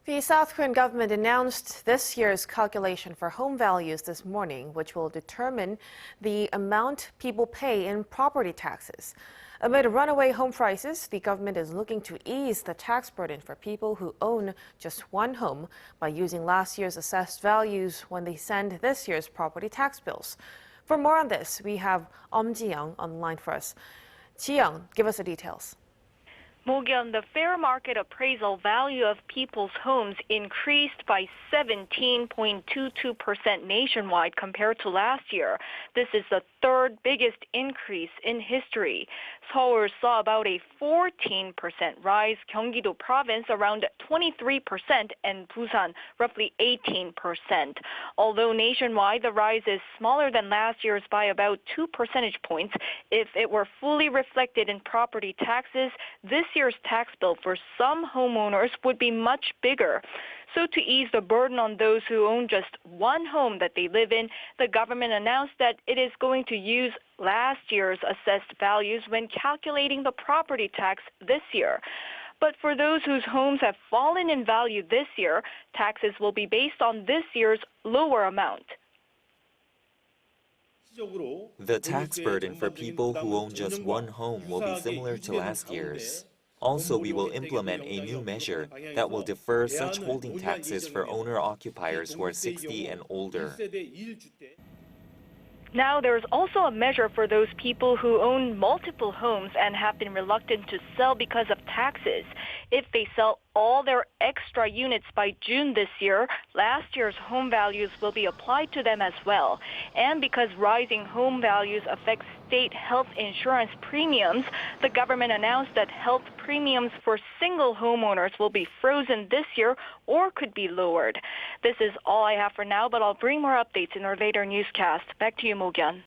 The South Korean government announced this year's calculation for home values this morning, which will determine the amount people pay in property taxes. Amid runaway home prices, the government is looking to ease the tax burden for people who own just one home by using last year's assessed values when they send this year's property tax bills. For more on this, we have Eum Ji-young on the line for us. Ji-young, give us the details. Mokyeon, the fair market appraisal value of people's homes increased by 17.22% nationwide compared to last year. This is the third biggest increase in history. Seoul saw about a 14% rise, Gyeonggi-do Province around 23%, and Busan roughly 18%. Although nationwide the rise is smaller than last year's by about 2 percentage points, if it were fully reflected in property taxes, this year's tax bill for some homeowners would be much bigger. So to ease the burden on those who own just one home that they live in, the government announced that it is going to use last year's assessed values when calculating the property tax this year. But for those whose homes have fallen in value this year, taxes will be based on this year's lower amount. The tax burden for people who own just one home will be similar to last year's. Also, we will implement a new measure that will defer such holding taxes for owner-occupiers who are 60 and older. Now, there's also a measure for those people who own multiple homes and have been reluctant to sell because of taxes. If they sell all their extra units by June this year, last year's home values will be applied to them as well. And because rising home values affect state health insurance premiums, the government announced that health premiums for single homeowners will be frozen this year or could be lowered. This is all I have for now, but I'll bring more updates in our later newscast. Back to you, Mokyeon.